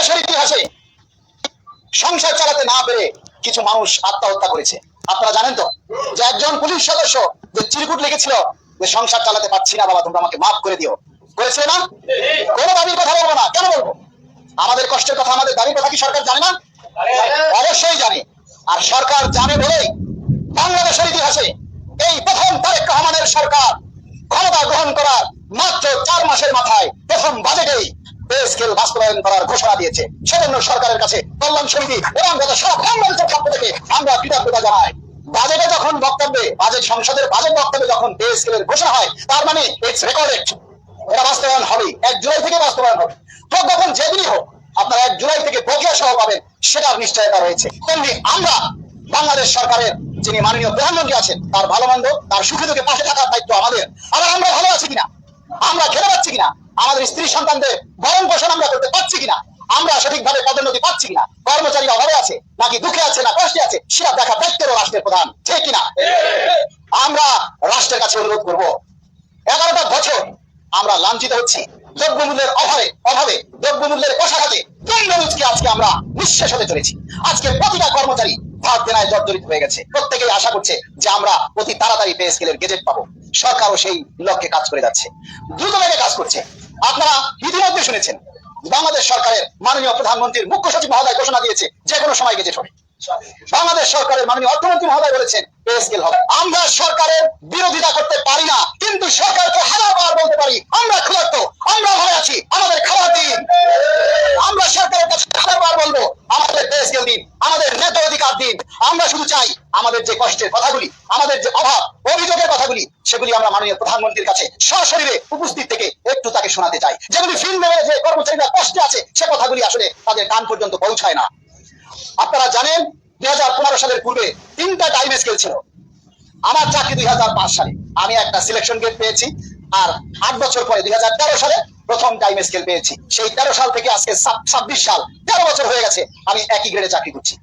বাংলাদেশের ইতিহাসে সংসার চালাতে না পেরে কিছু মানুষ আত্মহত্যা করেছে। আপনারা জানেন তো যে একজন পুলিশ সদস্য যে চিরকুট লিখেছিল যে সংসার চালাতে পারছি না বাবা, তোমরা আমাকে মাফ করে দিও, করেছিল না? কোনো দাবির কথা বলবো না, কেন বলবো? আমাদের কষ্টের কথা, আমাদের দাবির কথা কি সরকার জানে না? অবশ্যই জানে। আর সরকার জানে বলেই বাংলাদেশের ইতিহাসে এই প্রথম তারেক রহমানের সরকার ক্ষমতা গ্রহণ করার মাত্র 4 মাসের মাথায় প্রথম বাজেটেই পে স্কেল বাস্তবায়ন করার ঘোষণা দিয়েছে। সেজন্য সরকারের কাছে কল্যাণ সমিতি এবং গত সব বাংলাদেশের পক্ষ থেকে আমরা কৃতজ্ঞতা জানাই। বাজেটে যখন বক্তব্যে, বাজেট সংসদের বাজেট বক্তব্যে যখন পে স্কেলের ঘোষণা হয়, তার মানে ইটস রেকর্ডেড, এটা বাস্তবায়ন হবে, 1 জুলাই থেকে বাস্তবায়ন হবে। প্রজ্ঞাপন যেদিনই হোক আপনারা 1 জুলাই থেকে প্রক্রিয়া সহ পাবেন, সেটার নিশ্চয়তা রয়েছে। তেমনি আমরা বাংলাদেশ সরকারের যিনি মাননীয় প্রধানমন্ত্রী আছেন, তার ভালো মন্দ, তার সুখে দুঃখে পাশে থাকার দায়িত্ব আমাদের। আবার আমরা ভালো আছি কিনা, আমরা খেতে পাচ্ছি কিনা, আমাদের স্ত্রী সন্তানদের ভরণ পোষণ আমরা করতে পারছি কিনা, আমরা সঠিকভাবে পদোন্নতি পাচ্ছি কিনা, কর্মচারীরা অভাবে আছে নাকি দুঃখে আছে না কষ্টে আছে, সেটা দেখা দায়িত্ব রাষ্ট্রের প্রধান, ঠিক কিনা? আমরা রাষ্ট্রের কাছে অনুরোধ করব, 11টা বছর আমরা লাঞ্ছিত হচ্ছি দ্রব্যমূল্যের অভাবে দ্রব্যমূল্যের কষাঘাতে কেন্দ্রকে আজকে আমরা নিঃশেষ হতে চলেছি। আজকে প্রতিটা কর্মচারী ভাত দেনায় জর্জরিত হয়ে গেছে। প্রত্যেকেই আশা করছে যে আমরা অতি তাড়াতাড়ি পে স্কেলের গেজেট পাবো। সরকারও সেই লক্ষ্যে কাজ করে যাচ্ছে, দ্রুত বেগে কাজ করছে। আপনারা ইতিমধ্যে শুনেছেন বাংলাদেশ সরকারের মাননীয় প্রধানমন্ত্রীর মুখ্য সচিব মহোদয় ঘোষণা দিয়েছে যে কোনো সময় গেজেট হবে। বাংলাদেশ সরকারের মাননীয় অর্থমন্ত্রী মহোদয় বলেছেন পে স্কেল হবে। আমরা সরকারের বিরোধিতা করতে পারি না, কিন্তু সরকারকে হাজারবার বলতে পারি আমরা ক্ষুধার্ত, আমরা ভয় আছি, আমাদের খাবার দিন। আমরা সরকারের কাছে হাজারবার বলবো আমাদের পে স্কেল দিন, আমাদের ন্যায্য অধিকার দিন। আমরা শুধু চাই আমাদের যে কষ্টের কথাগুলি, আমাদের যে অভাব অভিযোগের কথাগুলি, সেগুলি আমরা মাননীয় প্রধানমন্ত্রীর কাছে সশরীরে উপস্থিত থেকে একটু তাকে শোনাতে চাই। যেগুলি ফিল্মে যে কর্মচারীরা কষ্টে আছে, সে কথাগুলি আসলে তাদের কান পর্যন্ত পৌঁছায় না। আপনারা জানেন 2015 সালের পূর্বে 3টা টাইম স্কেল ছিল। আমার চাকরি 2005 সালে, আমি একটা সিলেকশন গেট পেয়েছি। আর 8 বছর পরে 2013 সালে প্রথম টাইম স্কেল পেয়েছি। সেই 13 সাল থেকে আজকে 26 সাল, 13 বছর হয়ে গেছে আমি একই গ্রেডে চাকরি করছি।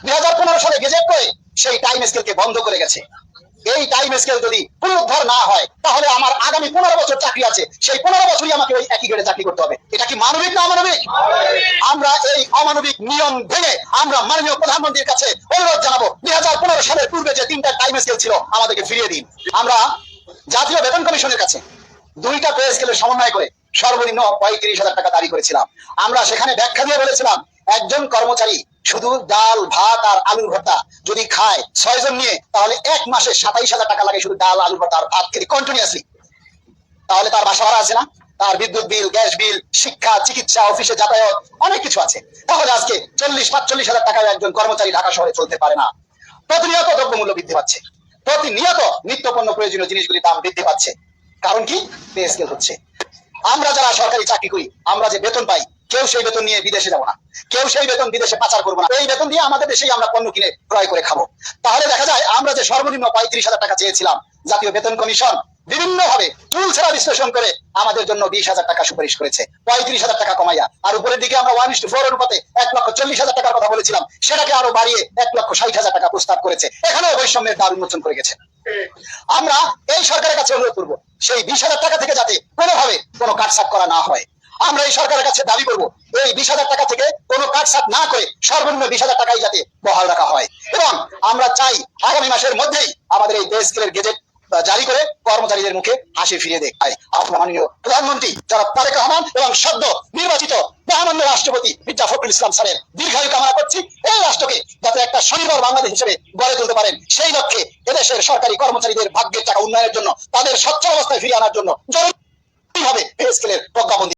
2015 সালে গেজেট করে সেই টাইম স্কেলকে বন্ধ করে গেছে। এই টাইম স্কেল যদি পুনরুদ্ধার না হয়, তাহলে আমার আগামী 15 বছর চাকরি আছে, সেই 15 বছরই আমাকে ওই একই গ্রেডে চাকরি করতে হবে। এটা কি মানবিক না অমানবিক? আমরা এই অমানবিক নিয়ম ভেঙে আমরা মাননীয় প্রধানমন্ত্রীর কাছে অনুরোধ জানাবো 2015 সালের পূর্বে যে 3টা টাইম স্কেল ছিল আমাদেরকে ফিরিয়ে দিন। আমরা জাতীয় বেতন কমিশনের কাছে 2টা পে স্কেলের সমন্বয় করে সর্বনিম্ন 35,000 টাকা দাবি করেছিলাম। আমরা সেখানে ব্যাখ্যা দিয়ে বলেছিলাম একজন কর্মচারী শুধু ডাল ভাত আর আলুর ভর্তা যদি খায় 6 জন নিয়ে, তাহলে 1 মাসে 27,000 টাকা লাগে শুধু ডাল আলুর ভর্তা আর ভাত খেতে কন্টিনিউয়াসলি। তাহলে তার বাসা ভাড়া আছে না, তার বিদ্যুৎ বিল, গ্যাস বিল, শিক্ষা, চিকিৎসা, অফিসে যাতায়াত, অনেক কিছু আছে। তাহলে আজকে 40-45,000 টাকায় একজন কর্মচারী ঢাকা শহরে চলতে পারে না। প্রতিনিয়ত দ্রব্যমূল্য বৃদ্ধি পাচ্ছে, প্রতিনিয়ত নিত্যপণ্য প্রয়োজনীয় জিনিসগুলির দাম বৃদ্ধি পাচ্ছে। কারণ কি? পে স্কেল হচ্ছে। আমরা যারা সরকারি চাকরি করি, আমরা যে বেতন পাই, কেউ সেই বেতন নিয়ে বিদেশে যাবো না, কেউ সেই বেতন বিদেশে পাচার করবো না। এই বেতন দিয়ে আমাদের দেশেই আমরা পণ্য কিনে ক্রয় করে খাবো। তাহলে দেখা যায় আমরা যে সর্বনিম্ন 35,000 টাকা চেয়েছিলাম, জাতীয় বেতন কমিশন বিভিন্ন ভাবে চুল ছেঁড়া বিশ্লেষণ করে আমাদের জন্য 20,000 টাকা সুপারিশ করেছে, 35,000 টাকা কমাইয়া। আর উপরের দিকে আমরা 1:4 অনুপাতে 1,40,000 টাকার কথা বলেছিলাম, সেটাকে আরো বাড়িয়ে 1,60,000 টাকা প্রস্তাব করেছে। এখানেও বৈষম্যের দ্বার উন্মোচন করে গেছে। আমরা এই সরকারের কাছে অনুরোধ করবো সেই 20,000 টাকা থেকে যাতে কোনোভাবে কোনো কাটছাট করা না হয়। আমরা এই সরকারের কাছে দাবি করবো এই 20,000 টাকা থেকে কোনো কাটছাট না করে সর্বনিম্ন 20,000 টাকাই যাতে বহাল রাখা হয়। এবং আমরা চাই আগামী মাসের মধ্যেই আমাদের এই পে স্কেলের গেজেট জারি করে কর্মচারীদের মুখে হাসি ফিরিয়ে দেয়। আপনার মাননীয় প্রধানমন্ত্রী যারা তারেক রহমান এবং সদ্য নির্বাচিত মহামান্য রাষ্ট্রপতি মির্জা ফখরুল ইসলাম স্যারের দীর্ঘায়ু কামনা করছি। এই রাষ্ট্রকে যাতে একটা স্বনির্ভর বাংলাদেশ হিসেবে গড়ে তুলতে পারেন, সেই লক্ষ্যে এদেশের সরকারি কর্মচারীদের ভাগ্যের টাকা উন্নয়নের জন্য, তাদের সচ্ছল অবস্থায় ফিরিয়ে আনার জন্য জরুরিভাবে পে স্কেলের প্রজ্ঞাপন